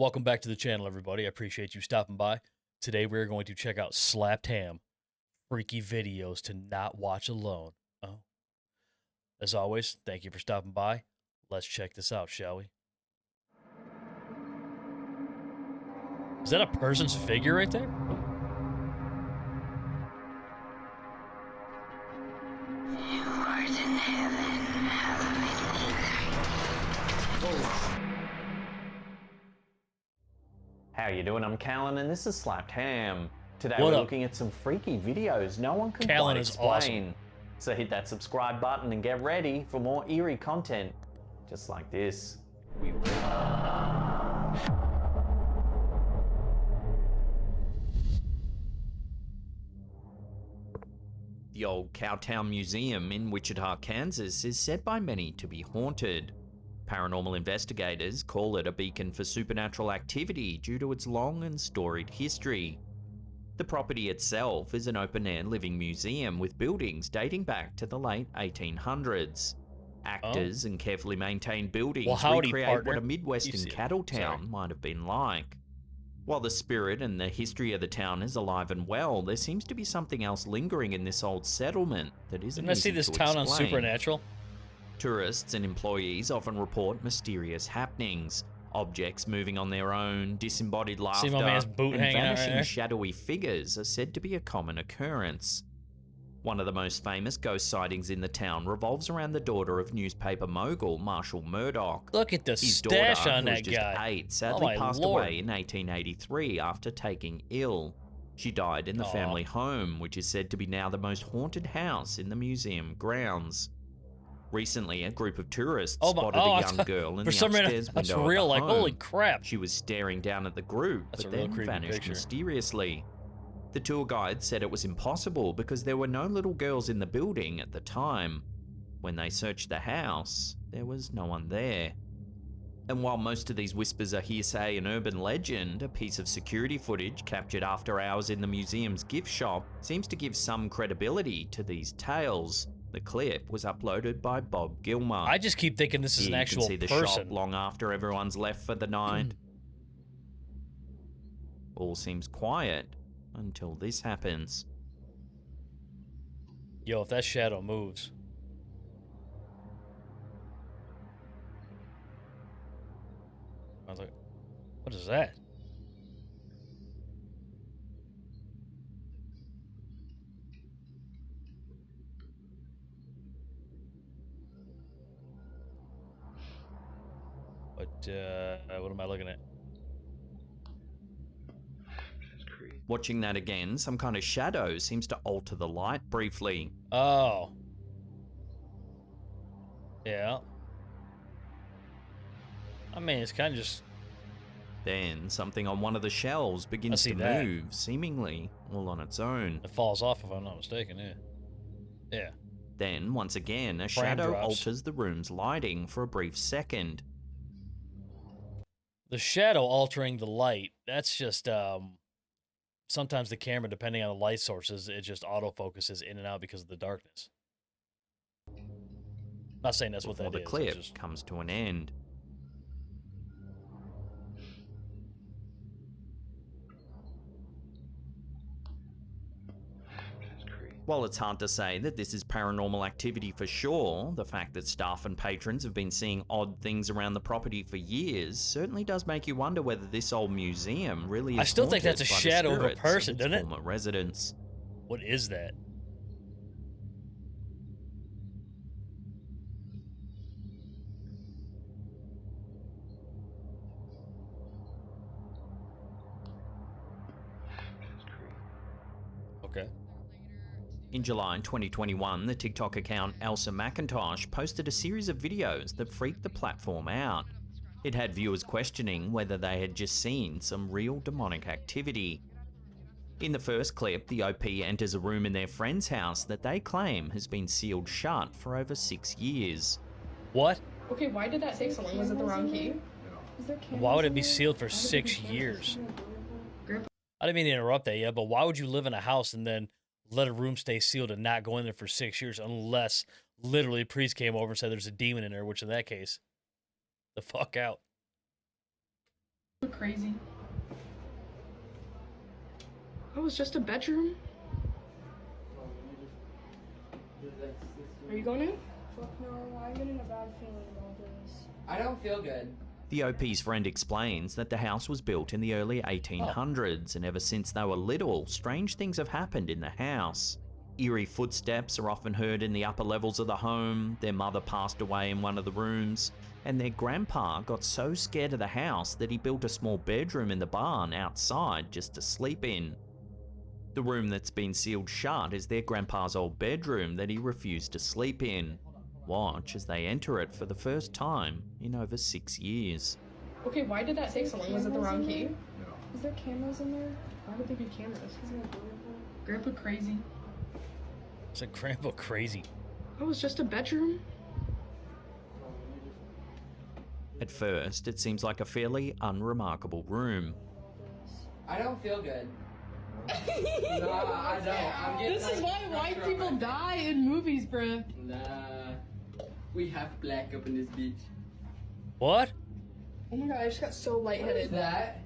Welcome back to the channel, everybody. I appreciate you stopping by. Today we're going to check out Slapped Ham, freaky videos to not watch alone. Oh. As always, thank you for stopping by. Let's check this out, shall we? Is that a person's figure right there? You art in heaven, hallowed be thy name. How you doing? I'm Callan and this is Slapped Ham. Today What we're up? looking at some freaky videos no one can Callan quite is explain. So hit that subscribe button and get ready for more eerie content just like this. We will. The old Cowtown Museum in Wichita, Kansas is said by many to be haunted. Paranormal investigators call it a beacon for supernatural activity due to its long and storied history. The property itself is an open-air living museum with buildings dating back to the late 1800s. Actors and carefully maintained buildings howdy, recreate partner. what a Midwestern cattle town Sorry. might have been like. While the spirit and the history of the town is alive and well, there seems to be something else lingering in this old settlement that isn't Didn't I see easy this to town on explain. Supernatural? Tourists and employees often report mysterious happenings, objects moving on their own, disembodied laughter, my man's boot and hanging out right vanishing there? shadowy figures are said to be a common occurrence. One of the most famous ghost sightings in the town revolves around the daughter of newspaper mogul Marshall Murdoch. Look at the His stash daughter, on who was that just guy. 8, Oh sadly my passed Lord. away in 1883 after taking ill. She died in the Aw. family home, which is said to be now the most haunted house in the museum grounds. Recently, a group of tourists spotted a young girl in for the some reason, upstairs that's window real. of the Like, home. holy crap. She was staring down at the group, That's but a real then creepy vanished picture. mysteriously. The tour guide said it was impossible because there were no little girls in the building at the time. When they searched the house, there was no one there. And while most of these whispers are hearsay and urban legend, a piece of security footage captured after hours in the museum's gift shop seems to give some credibility to these tales. The clip was uploaded by Bob Gilmer. I just keep thinking this is an Here actual you can see the person. shop long after everyone's left for the night. All seems quiet until this happens. Yo, if that shadow moves. I was like, what is that? What am I looking at? Watching that again, some kind of shadow seems to alter the light briefly. Oh. Yeah. I mean, it's kind of just... Then something on one of the shelves begins see to that. move, seemingly all on its own. It falls off if I'm not mistaken, yeah. Yeah. Then, once again, a Frame shadow drops. alters the room's lighting for a brief second. The shadow altering the light, that's just, sometimes the camera, depending on the light sources, it just autofocuses in and out because of the darkness. Not saying that's what Before that the is. clip It's just... comes to an end. While it's hard to say that this is paranormal activity for sure, the fact that staff and patrons have been seeing odd things around the property for years certainly does make you wonder whether this old museum really is I still think haunted that's a by the shadow of a spirits person, its doesn't it? former residents. What is that? Okay. In July 2021, the TikTok account Elsa McIntosh posted a series of videos that freaked the platform out. It had viewers questioning whether they had just seen some real demonic activity. In the first clip, the OP enters a room in their friend's house that they claim has been sealed shut for over 6 years. What? Okay, why did that take so long? Was it the wrong key? Why would it be sealed for 6 years? I didn't mean to interrupt that, yeah, but why would you live in a house and then let a room stay sealed and not go in there for 6 years unless literally a priest came over and said there's a demon in there, which in that case, the fuck out. Look crazy. Oh, it's just a bedroom? Are you going in? Fuck no, I'm getting a bad feeling about this. I don't feel good. The OP's friend explains that the house was built in the early 1800s, and ever since they were little, strange things have happened in the house. Eerie footsteps are often heard in the upper levels of the home, their mother passed away in one of the rooms, and their grandpa got so scared of the house that he built a small bedroom in the barn outside just to sleep in. The room that's been sealed shut is their grandpa's old bedroom that he refused to sleep in. Watch as they enter it for the first time in over 6 years. Okay, why did that take so long? Was it the wrong key? Is there cameras in there? Why would there be cameras? Isn't it beautiful? Grandpa crazy. It's like Grandpa crazy. Oh, it's just a bedroom? At first, it seems like a fairly unremarkable room. I don't feel good. No, I don't. I'm getting, This is like, why white pressure on people my- die in movies, bruh. Nah. We have black up in this bitch. What? Oh my god, I just got so What is lightheaded. that?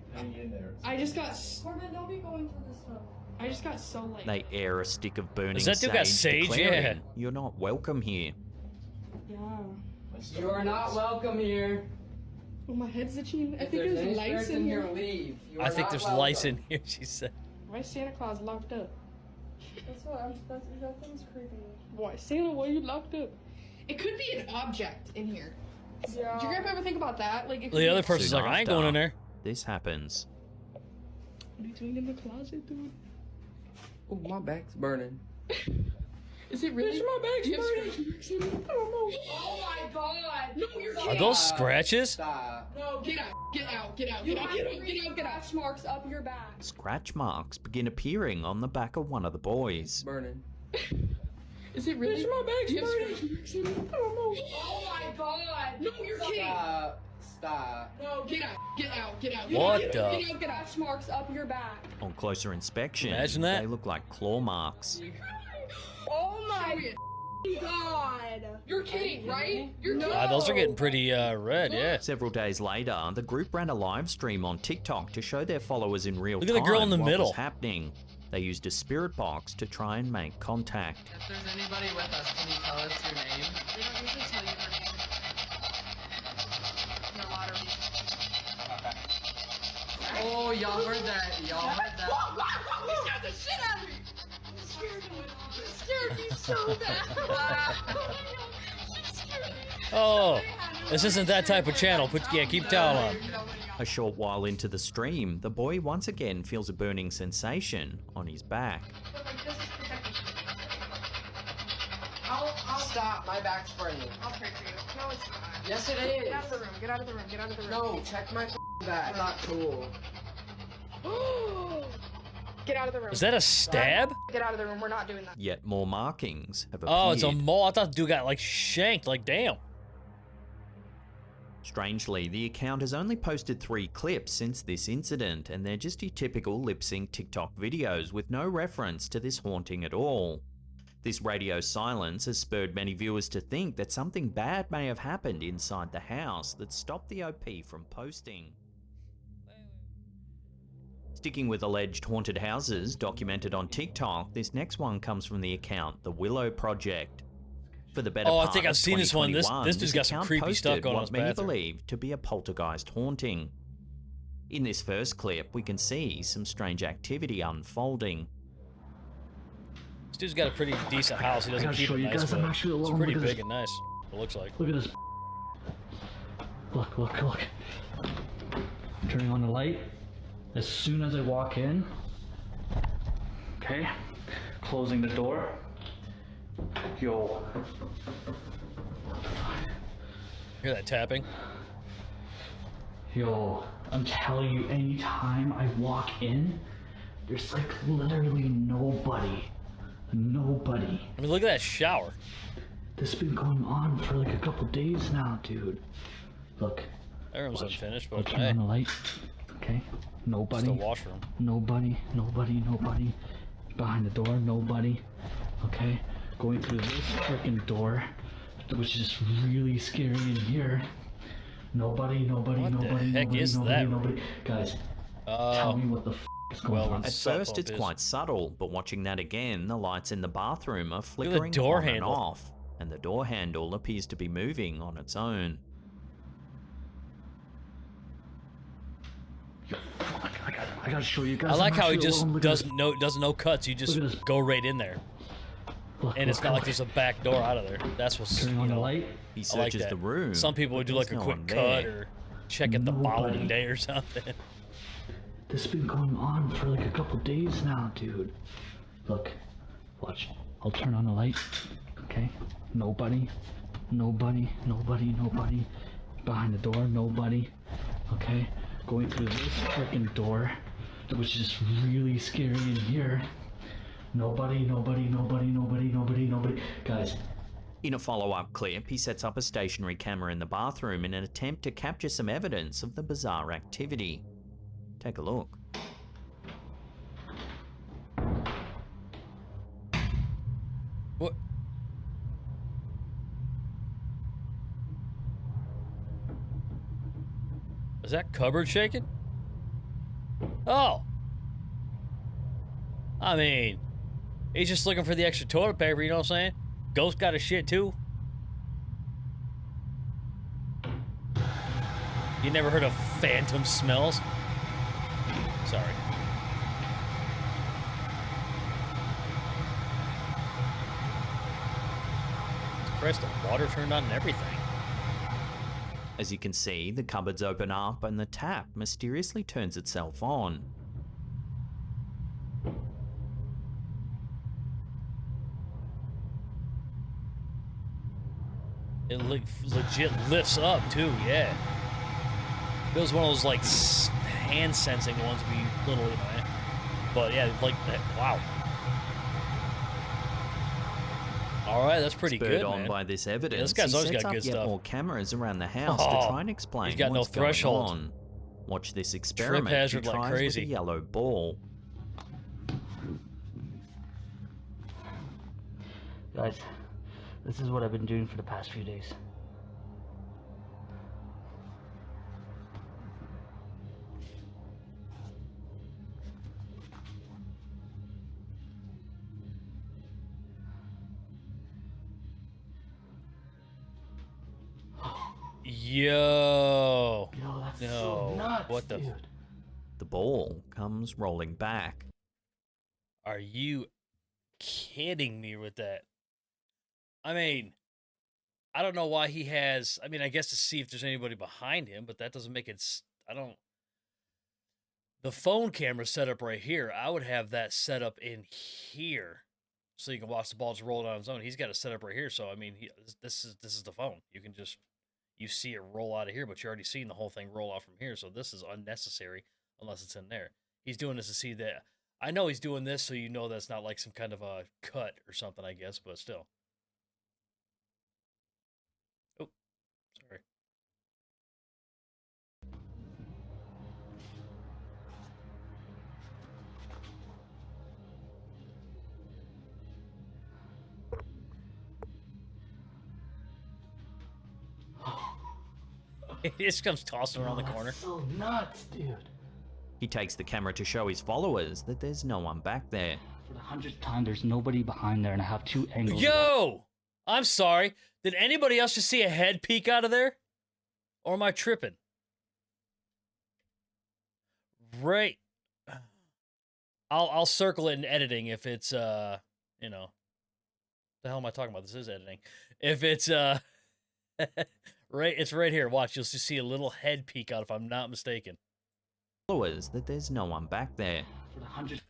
I just got Corbin, don't be going through this stuff. so light. They air a stick of burning Does that dude got sage? declaring, Yeah. "You're not welcome here." Yeah. You're not welcome here. Oh, my head's itching. I If think there's there's any lights spirits in here. leave. You I are think not there's welcome. lice in here, she said. Why is Santa Claus locked up? That thing's creepy. Why, Santa, why are you locked up? It could be an object in here. Yeah. Did your grandpa ever think about that? Like, if The other person's Soon like, I ain't going in there. This happens. What are you doing in the closet, dude? Oh, my back's burning. Is it really? Bitch, my back's Do you have burning. scratch marks in it? Oh my god! No, you're Are kidding. those scratches? Stop. No, get out, get out, get out, You get out, have get out, three get out, get out. scratch marks up your back. Scratch marks begin appearing on the back of one of the boys. Burning. Is it really? Bitch, my back's Do you have burning. scratch marks in it? Oh my god! No, you're kidding. Stop. Stop. No, get out, get out, get out. What get the- out, get out, get out. Scratch marks up your back. On closer inspection, Imagine that. they look like claw marks. Oh my Show it. god. You're kidding, right? You're kidding. Those are getting pretty red, yeah. Several days later, the group ran a live stream on TikTok to show their followers in real Look time at the girl in the what middle. was happening. They used a spirit box to try and make contact. If there's anybody with us, can you tell us your name? We don't usually tell you her name. In a lot of reasons. Oh, y'all heard that. Y'all heard that. You scared the shit out of me! You scared me so bad! You scared me. Oh, this isn't that type of channel. Keep towel on. A short while into the stream, the boy once again feels a burning sensation on his back. But like, this is protecting me. I'll stop. My back's burning. I'll pray for you. No, it's not. Yes, it Get out of is. the room. Get out of the room. Get out of the room. No, check my back. Not cool. Get out of the room. Is that a stab? Get out of the room. We're not doing that. Yet more markings have appeared. Oh, it's a mole. I thought the dude got like shanked. Like, damn. Strangely, the account has only posted 3 clips since this incident, and they're just your typical lip-sync TikTok videos with no reference to this haunting at all. This radio silence has spurred many viewers to think that something bad may have happened inside the house that stopped the OP from posting. Sticking with alleged haunted houses documented on TikTok, this next one comes from the account The Willow Project. For the better Oh, I part think of I've seen this one. This 2021, dude's got some account creepy stuff posted going on in what his many bathroom. believe to be a poltergeist haunting. In this first clip, we can see some strange activity unfolding. This dude's got a pretty decent house. He doesn't gotta keep show it you nice, guys, I'm but actually it's alone. pretty Look at big this. and nice. It looks like. Look at this. Look, look, look. Turning on the light. As soon as I walk in. Okay. Closing the door. Yo. Hear that tapping? Yo. I'm telling you, anytime I walk in, there's like literally nobody. Nobody. I mean, look at that shower. This has been going on for like a couple days now, dude. Look. That room's Watch. unfinished, I'll but turn hey, on the light. Okay. it's Nobody. the washroom. Nobody, nobody, nobody. Behind the door, nobody. Okay? Going through this freaking door, which is really scary in here. Nobody, nobody, What the nobody, heck nobody, is nobody, that? nobody. Guys, tell me what the is going well, on. At Cell first, phone it's is. quite subtle, but watching that again, the lights in the bathroom are the flickering door on and handle. off, and the door handle appears to be moving on its own. I gotta show you guys. I like I'm how he actually just alone. Look at this. doesn't know cuts. You just Look at this. go right in there, Look, and it's look, not like look. there's a back door out of there. That's what's Turning on the light. He I like searches that. the room. Some people would but do like a there's no quick one cut there. or check it the following Nobody. day or something. This has been going on for like a couple days now, dude. Look, watch. I'll turn on the light. Okay? Nobody. Nobody. Nobody. Nobody. Behind the door. Nobody. Okay? Going through this freaking door, which is really scary in here. Nobody. Nobody. Nobody. Nobody. Nobody. Nobody. Guys. In a follow-up clip, he sets up a stationary camera in the bathroom in an attempt to capture some evidence of the bizarre activity. Take a look. What? Is that cupboard shaking? Oh. I mean, he's just looking for the extra toilet paper, you know what I'm saying? Ghost got his shit too. You never heard of phantom smells? Sorry. Christ, the water turned on and everything. As you can see, the cupboards open up and the tap mysteriously turns itself on. It legit lifts up too, yeah. It was one of those like hand sensing ones, be little, you know. But yeah, like that. Wow. All right, that's pretty Spurred good, on man. by this evidence, this guy's he always sets got up good yet stuff. more cameras around the house Oh, to try and explain he's got no what's going threshold. on. Watch this experiment hazard he like tries crazy. with a yellow ball. Guys, this is what I've been doing for the past few days. Yo. Yo, that's No. so nuts, What the? dude. The ball comes rolling back. Are you kidding me with that? I mean, I don't know why he has. I mean, I guess to see if there's anybody behind him, but that doesn't make it. I don't. The phone camera set up right here. I would have that set up in here, so you can watch the ball just roll on its own. He's got it set up right here, so I mean, this is the phone. You can just see it roll out of here, but you're already seeing the whole thing roll out from here. So this is unnecessary unless it's in there. He's doing this to see that. I know he's doing this so you know that's not like some kind of a cut or something, I guess, but still. Oh, sorry. He just comes tossing around the That's corner. so nuts, dude. He takes the camera to show his followers that there's no one back there. For the 100th time, there's nobody behind there, and I have two angles. Yo! I'm sorry. Did anybody else just see a head peek out of there? Or am I tripping? Right. I'll circle it in editing if it's you know. The hell am I talking about? This is editing. If it's right, it's right here. Watch, you'll just see a little head peek out if I'm not mistaken. Followers that there's no one back there. For the 100th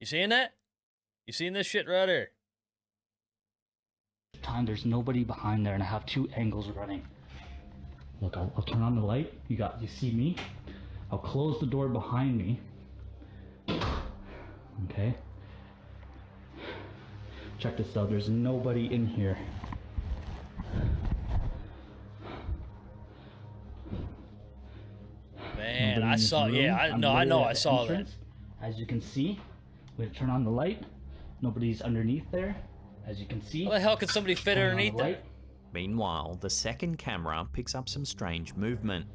You seeing that? You seeing this shit right here? time, there's nobody behind there, and I have two angles running. Look, I'll turn on the light. You see me? I'll close the door behind me. Okay. Check this out. There's nobody in here. Man, Nobody I in this saw. room. Yeah, I'm I know. literally at I the saw that. entrance. As you can see, we turn on the light. Nobody's underneath there. As you can see. How the hell could somebody fit turn on underneath the there? light. Meanwhile, the second camera picks up some strange movement.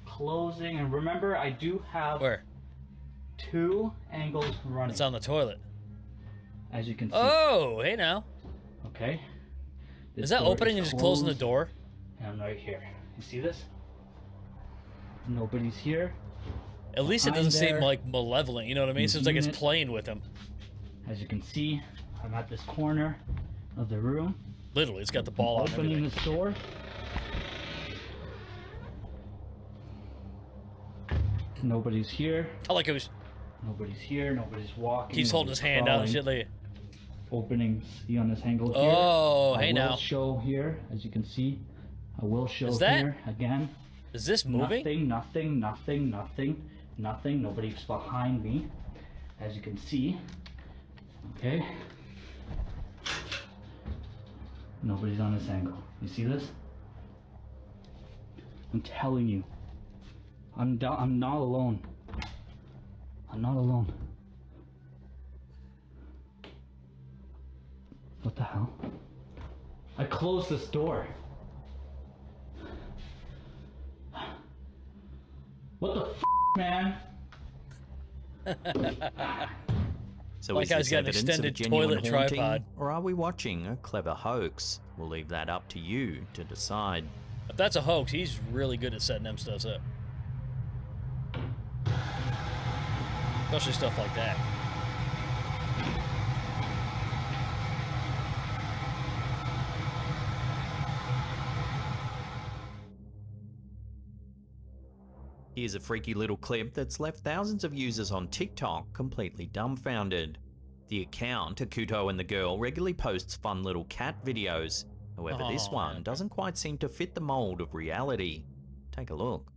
Closing, and remember, I do have Where? 2 angles running. It's on the toilet. As you can see. Oh, hey now. Okay. This Is that door opening and just closing the closed, door? And I'm right here. You see this? Nobody's here. At least it Behind doesn't seem there, like malevolent. You know what I mean? It seems like it's unit. playing with him. As you can see, I'm at this corner of the room. Literally, it's got the ball out and Opening everything. this door. Nobody's here. I like how he's Nobody's here. Nobody's walking. keeps holding his hand out and shit like. Opening, see on this angle here. Oh, hey I will now. show here, as you can see. I will show Is that here again. Is this moving? Nothing. Nobody's behind me, as you can see. Okay. Nobody's on this angle. You see this? I'm telling you. I'm not alone. I'm not alone. What the hell? I closed this door. What the f, man? So Like is how this he's got an evidence of extended genuine toilet haunting, tripod. or are we watching a clever hoax? We'll leave that up to you to decide. If that's a hoax, he's really good at setting them stuff up. Especially stuff like that. Here's a freaky little clip that's left thousands of users on TikTok completely dumbfounded. The account, Akuto and the Girl, regularly posts fun little cat videos. However, this Oh, one man. doesn't quite seem to fit the mold of reality. Take a look.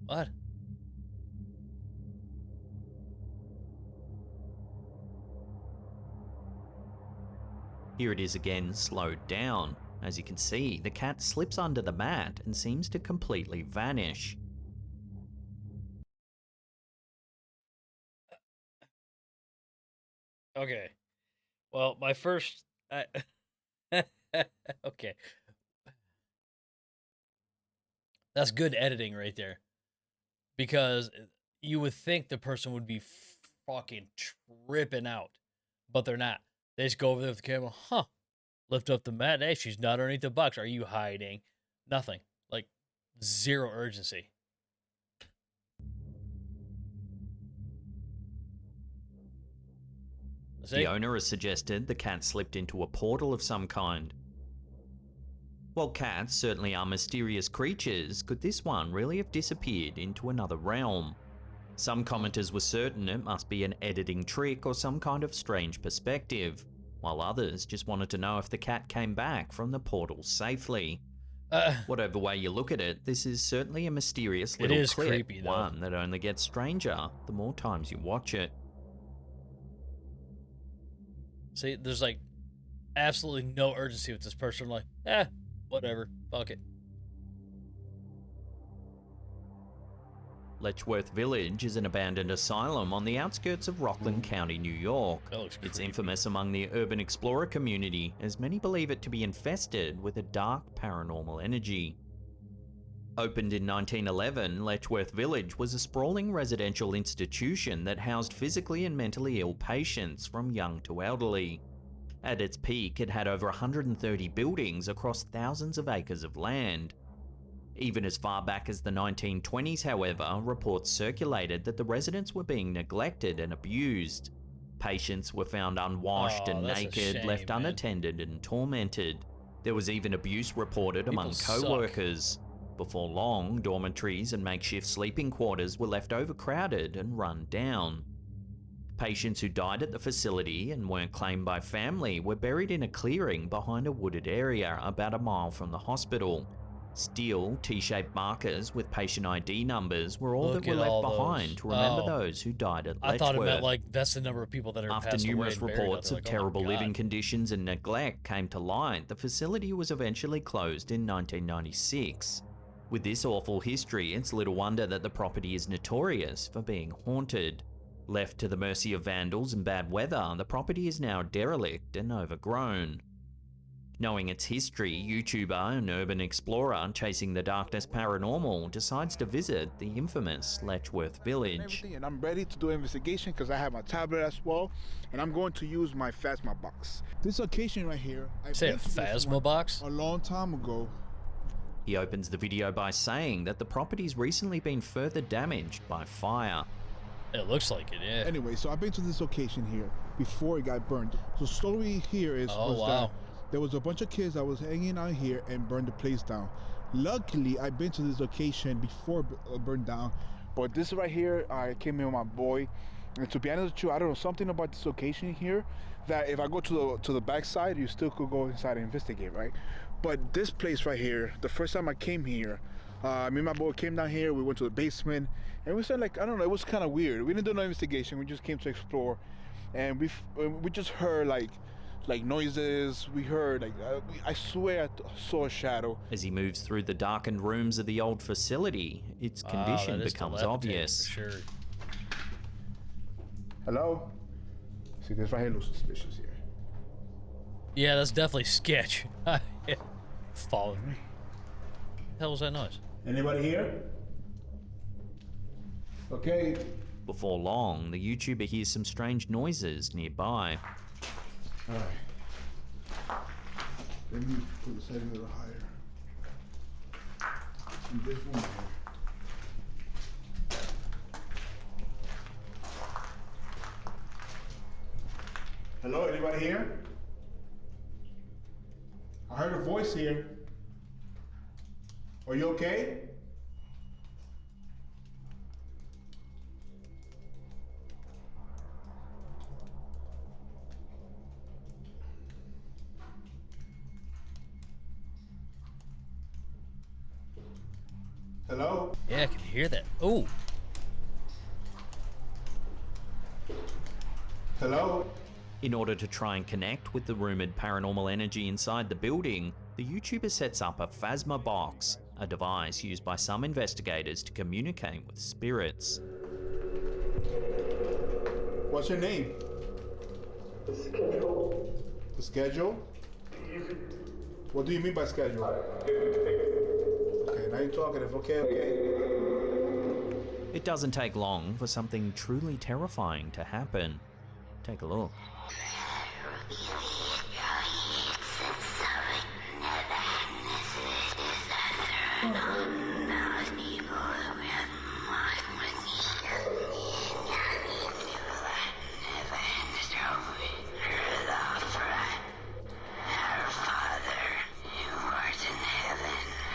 What? Here it is again, slowed down. As you can see, the cat slips under the mat and seems to completely vanish. Okay. Well, my first. Okay. That's good editing right there. Because you would think the person would be fucking tripping out, but they're not. They just go over there with the camera, huh? Lift up the mat. Hey, she's not underneath the box. Are you hiding? Nothing. Like, zero urgency. See? The owner has suggested the cat slipped into a portal of some kind. While cats certainly are mysterious creatures, could this one really have disappeared into another realm? Some commenters were certain it must be an editing trick or some kind of strange perspective, while others just wanted to know if the cat came back from the portal safely. Whatever way you look at it, this is certainly a mysterious little is clip, creepy, though. one that only gets stranger the more times you watch it. See, there's like absolutely no urgency with this person. Like, whatever, fuck it. Letchworth Village is an abandoned asylum on the outskirts of Rockland County, New York. That looks It's creepy. infamous among the urban explorer community, as many believe it to be infested with a dark paranormal energy. Opened in 1911, Letchworth Village was a sprawling residential institution that housed physically and mentally ill patients from young to elderly. At its peak, it had over 130 buildings across thousands of acres of land. Even as far back as the 1920s, however, reports circulated that the residents were being neglected and abused. Patients were found unwashed and that's a naked, shame, left man. unattended and tormented. There was even abuse reported among People suck. co-workers. Before long, dormitories and makeshift sleeping quarters were left overcrowded and run down. Patients who died at the facility and weren't claimed by family were buried in a clearing behind a wooded area about a mile from the hospital. Steel, T-shaped markers with patient ID numbers were all Look that were at left all behind those. to remember Oh. those who died at I thought it meant Letchworth. like that's the number of people that are After passed away numerous and buried out reports there. of Like, oh my terrible living God. conditions and neglect came to light, the facility was eventually closed in 1996. With this awful history, it's little wonder that the property is notorious for being haunted. Left to the mercy of vandals and bad weather, the property is now derelict and overgrown. Knowing its history, YouTuber and urban explorer Chasing the Darkness Paranormal decides to visit the infamous Letchworth Village. And I'm ready to do an investigation because I have my tablet as well, and I'm going to use my Phasma box. This location right here, I've Say a been to this Phasma one box? a long time ago. He opens the video by saying that the property's recently been further damaged by fire. It looks like it, yeah. Anyway, so I've been to this location here before it got burned. So story here is Oh, was wow. that there was a bunch of kids that was hanging out here and burned the place down. Luckily, I've been to this location before it burned down, but this right here, I came in with my boy, and to be honest with you, I don't know something about this location here that if I go to the back side, you still could go inside and investigate, right? But this place right here, the first time I came here, me and my boy came down here. We went to the basement, and we said like I don't know, it was kind of weird. We didn't do no investigation. We just came to explore, and we just heard like noises. We heard like I swear I saw a shadow. As he moves through the darkened rooms of the old facility, its condition that is becomes dilapidated obvious. For sure. Hello? See, this right here looks suspicious here. Yeah, that's definitely sketch. Following me. What the hell was that noise? Anybody here? Okay. Before long, the YouTuber hears some strange noises nearby. All right. Let me put the setting a little higher. And this one here. Hello, anybody here? I heard a voice here. Are you okay? Hello? Yeah, I can hear that. Oh, Hello? In order to try and connect with the rumored paranormal energy inside the building, the YouTuber sets up a Phasma box, a device used by some investigators to communicate with spirits. What's your name? The schedule. The schedule? What do you mean by schedule? Okay, now you're talking. Okay. It doesn't take long for something truly terrifying to happen. Take a look.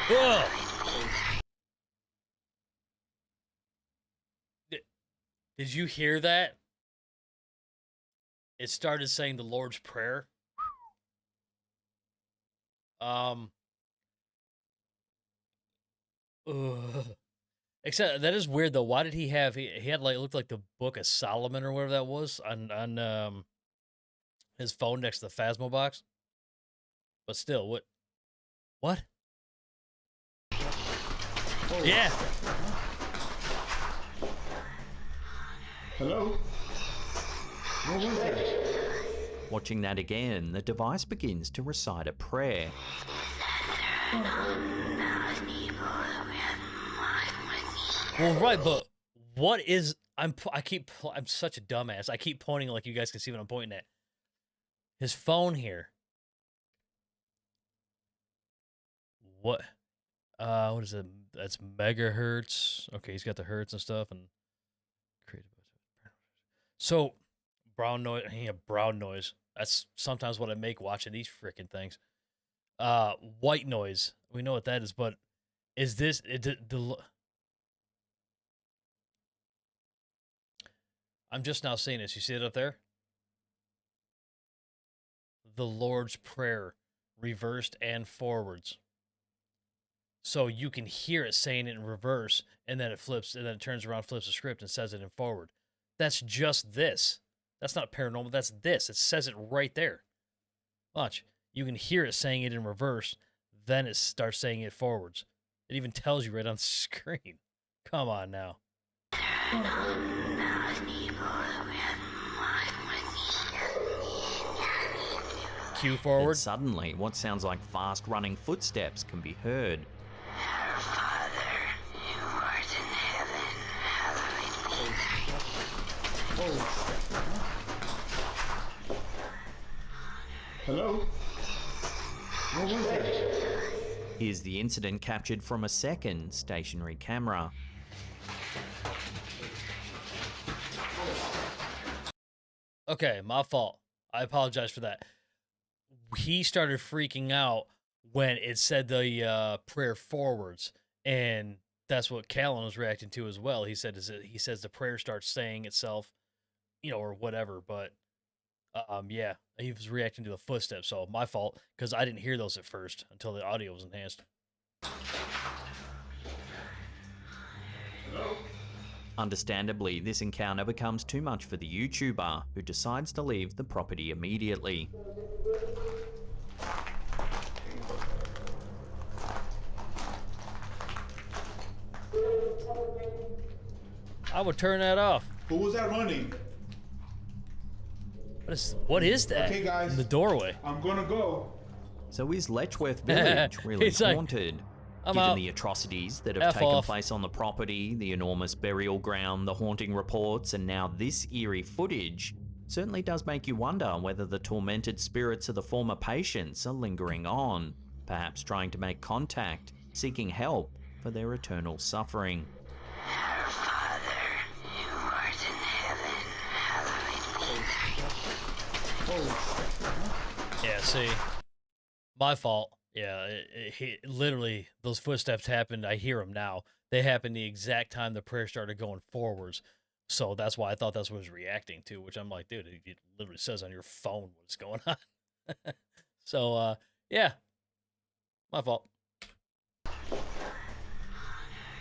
whoa! Did you hear that? It started saying the Lord's Prayer. Ugh. Except that is weird though. Why did he have he had like it looked like the Book of Solomon or whatever that was on his phone next to the Phasma box? But still, what? Yeah. Hello? What was that? Watching that again, the device begins to recite a prayer. Well, right, but what is I'm such a dumbass. I keep pointing like you guys can see what I'm pointing at. His phone here. What is it? That's megahertz. Okay, he's got the hertz and stuff and so brown noise. Yeah, brown noise. That's sometimes what I make watching these freaking things. White noise. We know what that is, but is this I'm just now seeing this. You see it up there? The Lord's Prayer, reversed and forwards. so you can hear it saying it in reverse, and then it flips, and then it turns around, flips the script, and says it in forward. That's just this. That's not paranormal. That's this. It says it right there. Watch. You can hear it saying it in reverse, then it starts saying it forwards. It even tells you right on the screen. Come on now. Cue Then forward. suddenly, what sounds like fast-running footsteps can be heard. Our Father, who art in heaven, hallowed be thy Hello? What was that? Here's the incident captured from a second stationary camera. Okay, my fault. I apologize for that. He started freaking out when it said the prayer forwards, and that's what Callan was reacting to as well. He says the prayer starts saying itself, or whatever. But yeah, he was reacting to the footsteps. So my fault, because I didn't hear those at first until the audio was enhanced. Understandably, this encounter becomes too much for the YouTuber, who decides to leave the property immediately. I would turn that off. Who was that running? What is that? Okay, guys. In the doorway. I'm gonna go. So is Letchworth Village really It's like, haunted? I'm Given out. the atrocities that have F taken off. place on the property, the enormous burial ground, the haunting reports, and now this eerie footage, certainly does make you wonder whether the tormented spirits of the former patients are lingering on, perhaps trying to make contact, seeking help for their eternal suffering. Our Father, who art in heaven, hallowed be thy Yeah, see, my fault. Yeah, literally, those footsteps happened. I hear them now. They happened the exact time the prayer started going forwards. So that's why I thought that's what it was reacting to, which I'm like, dude, it literally says on your phone what's going on. So, yeah, my fault.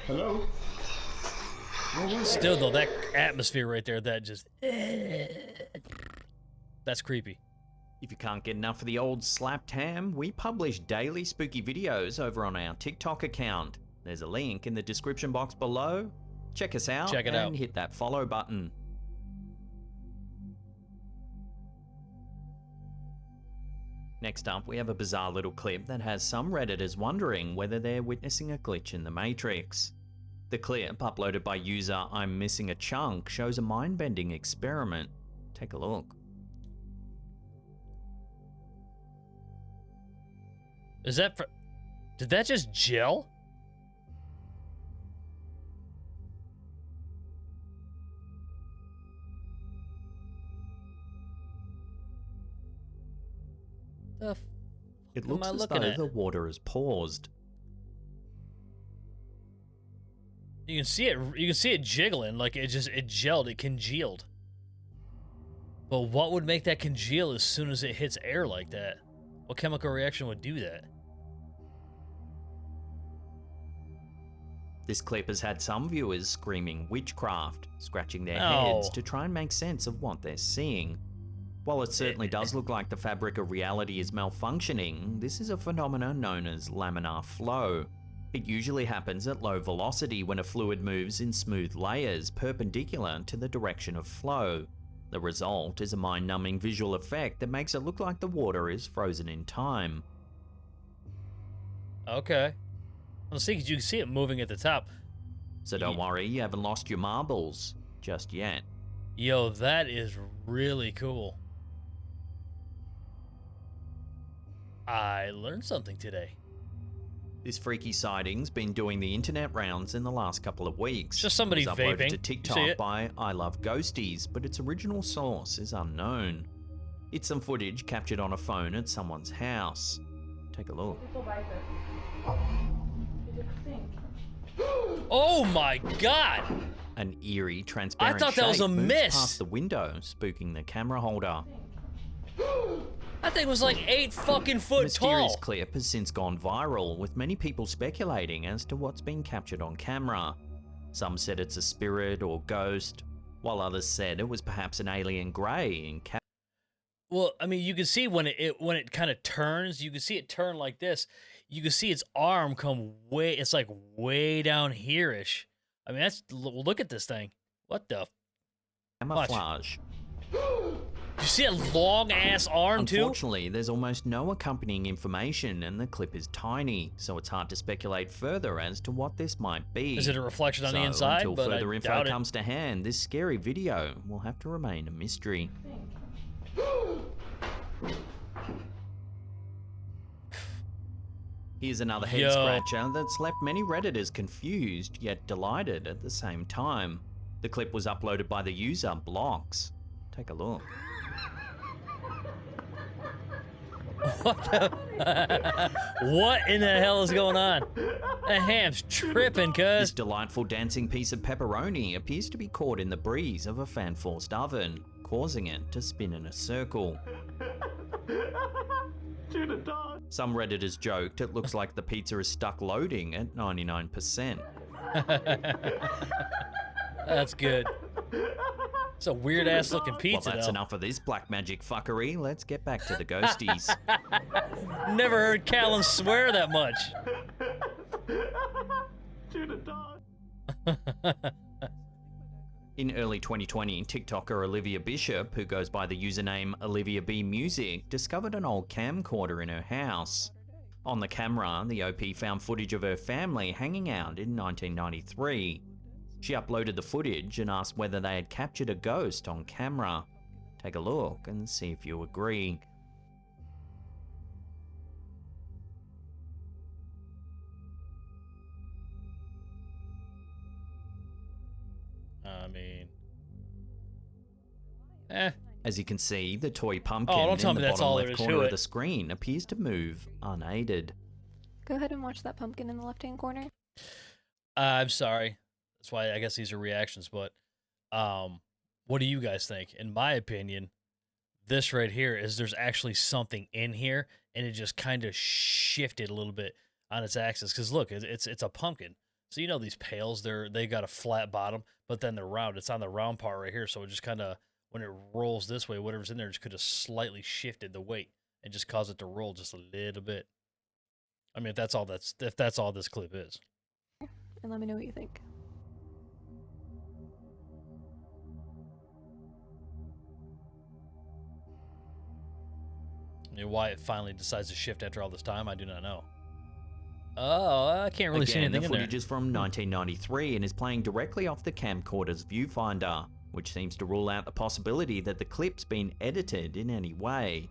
Hello? Still, though, that atmosphere right there, that just... That's creepy. If you can't get enough of the old slapped ham, we publish daily spooky videos over on our TikTok account. There's a link in the description box below. Check us out Check it and out. hit that follow button. Next up, we have a bizarre little clip that has some Redditors wondering whether they're witnessing a glitch in the Matrix. The clip, uploaded by user I'm Missing a Chunk, shows a mind-bending experiment. Take a look. Is that... Did that just gel? The f It am looks I as looking though at? the water has paused. You can see it. You can see it jiggling, like it gelled. It congealed. But what would make that congeal as soon as it hits air like that? What chemical reaction would do that? This clip has had some viewers screaming witchcraft, scratching their No. heads to try and make sense of what they're seeing. While it certainly does look like the fabric of reality is malfunctioning, this is a phenomenon known as laminar flow. It usually happens at low velocity when a fluid moves in smooth layers perpendicular to the direction of flow. The result is a mind-numbing visual effect that makes it look like the water is frozen in time. Okay. Well, see, 'cause you can see it moving at the top. So don't worry, you haven't lost your marbles just yet. Yo, that is really cool. I learned something today. This freaky sighting's been doing the internet rounds in the last couple of weeks. It's just somebody It was uploaded vaping. to You see TikTok it? by I Love Ghosties, but its original source is unknown. It's some footage captured on a phone at someone's house. Take a look. Oh my god! An eerie, transparent I thought that was shape a moves mist. past the window, spooking the camera holder. That thing was like 8 fucking The foot mysterious tall. clip has since gone viral, with many people speculating as to what's been captured on camera. Some said it's a spirit or ghost, while others said it was perhaps an alien grey in Well, I mean, you can see when it kind of turns, you can see it turn like this. You can see its arm come way, it's like way down here-ish. I mean, look at this thing. What the? Watch. camouflage. You see a long ass arm too? Unfortunately, there's almost no accompanying information and the clip is tiny, so it's hard to speculate further as to what this might be. Is it a reflection on the So, inside? until But further I info doubt it. comes to hand, this scary video will have to remain a mystery. Here's another head Yo. scratcher that's left many Redditors confused yet delighted at the same time. The clip was uploaded by the user Blocks. Take a look. What the? What in the hell is going on? The ham's tripping, This cuz. delightful dancing piece of pepperoni appears to be caught in the breeze of a fan-forced oven, causing it to spin in a circle. Some Redditors joked it looks like the pizza is stuck loading at 99%. That's good. It's a weird ass looking pizza, Well, that's though. enough of this black magic fuckery. Let's get back to the ghosties. Never heard Callan swear that much. In early 2020, TikToker Olivia Bishop, who goes by the username Olivia B Music, discovered an old camcorder in her house. On the camera, the OP found footage of her family hanging out in 1993. She uploaded the footage and asked whether they had captured a ghost on camera. Take a look and see if you agree. I mean, As you can see, the toy pumpkin don't tell in me the that's bottom all there left is to corner of it. the screen appears to move unaided. Go ahead and watch that pumpkin in the left-hand corner. I'm sorry. That's why I guess these are reactions. But what do you guys think? In my opinion, this right here is there's actually something in here, and it just kind of shifted a little bit on its axis. Because look, it's a pumpkin. So you know these pails, they got a flat bottom, but then they're round. It's on the round part right here. So it just kind of, when it rolls this way, whatever's in there just could have slightly shifted the weight and just caused it to roll just a little bit. I mean, if that's all this clip is. And let me know what you think. I mean, why it finally decides to shift after all this time, I do not know. Oh, I can't really see Again, anything the in there. footage is from 1993 and is playing directly off the camcorder's viewfinder, which seems to rule out the possibility that the clip's been edited in any way.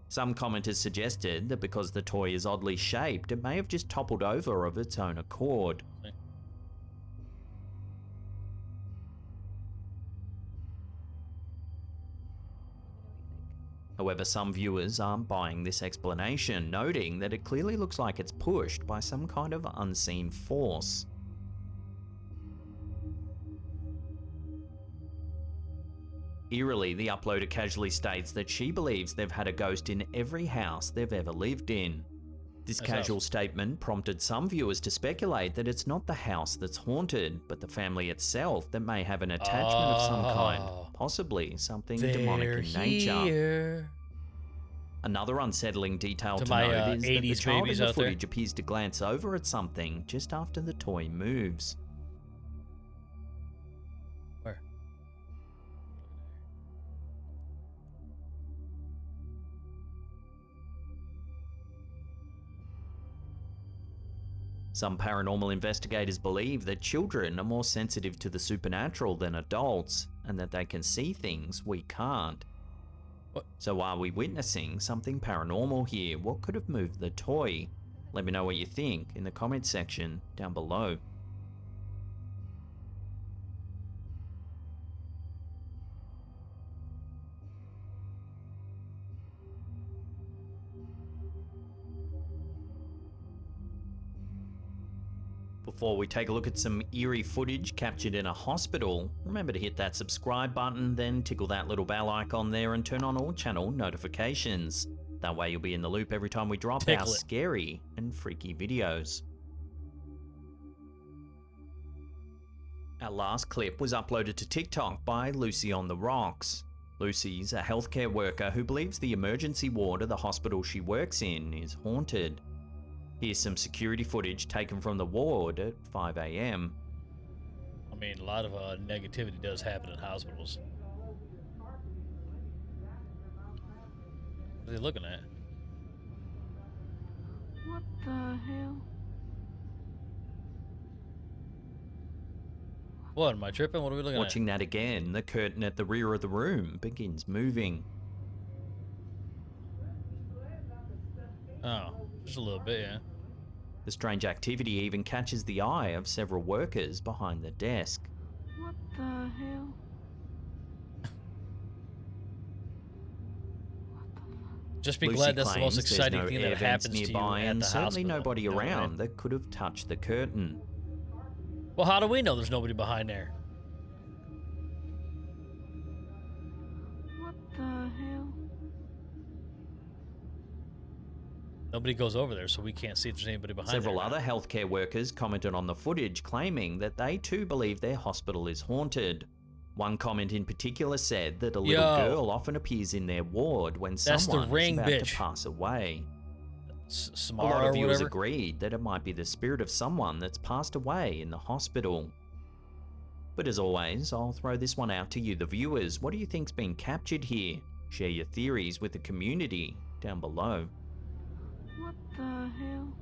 Some commenters suggested that because the toy is oddly shaped, it may have just toppled over of its own accord. However, some viewers aren't buying this explanation, noting that it clearly looks like it's pushed by some kind of unseen force. Eerily, the uploader casually states that she believes they've had a ghost in every house they've ever lived in. This That's casual awesome. statement prompted some viewers to speculate that it's not the house that's haunted, but the family itself that may have an attachment of some kind, Oh. possibly something They're demonic in nature. here. Another unsettling detail To to my, note is that the 80s child in babies the out there. footage appears to glance over at something just after the toy moves. Where? Some paranormal investigators believe that children are more sensitive to the supernatural than adults, and that they can see things we can't. What? So are we witnessing something paranormal here? What could have moved the toy? Let me know what you think in the comments section down below. Before we take a look at some eerie footage captured in a hospital, remember to hit that subscribe button, then tickle that little bell icon there and turn on all channel notifications. That way you'll be in the loop every time we drop our Tickle it. scary and freaky videos. Our last clip was uploaded to TikTok by Lucy on the Rocks. Lucy's a healthcare worker who believes the emergency ward of the hospital she works in is haunted. Here's some security footage taken from the ward at 5 a.m. I mean, a lot of negativity does happen in hospitals. What are they looking at? What the hell? What, am I tripping? What are we looking Watching that again, the curtain at the rear of the room begins moving. at? Oh, just a little bit, yeah. The strange activity even catches the eye of several workers behind the desk. What the hell? Just be Lucy glad that's the most claims there's exciting no thing air that vents happens to you nearby at and the certainly hospital. nobody You know what I mean? around that could have touched the curtain. Well, how do we know there's nobody behind there? What the hell? Nobody goes over there, so we can't see if there's anybody behind Several there. other healthcare workers commented on the footage, claiming that they too believe their hospital is haunted. One comment in particular said that a little Yo. girl often appears in their ward when That's the someone ring, is about bitch. to pass away. A Samara lot or of viewers whatever. agreed that it might be the spirit of someone that's passed away in the hospital. But as always, I'll throw this one out to you, the viewers. What do you think's been captured here? Share your theories with the community down below. What the hell?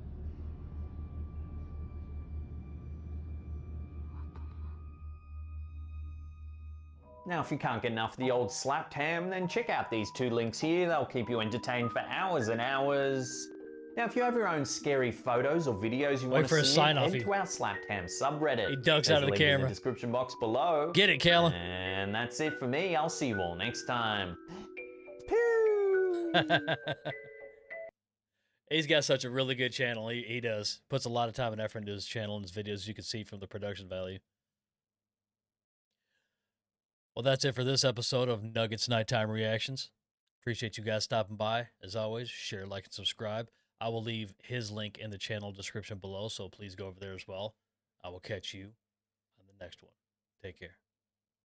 Now, if you can't get enough of the old slapped ham, then check out these two links here. They'll keep you entertained for hours and hours. Now, if you have your own scary photos or videos you Wait want for to a see, sign off head you. to our slapped ham subreddit. He ducks There's out of a the link in camera. the description box below. Get it, Callum. And that's it for me. I'll see you all next time. Pew! He's got such a really good channel. He does. Puts a lot of time and effort into his channel and his videos, you can see from the production value. Well, that's it for this episode of Nuggets Nighttime Reactions. Appreciate you guys stopping by. As always, share, like, and subscribe. I will leave his link in the channel description below, so please go over there as well. I will catch you on the next one. Take care.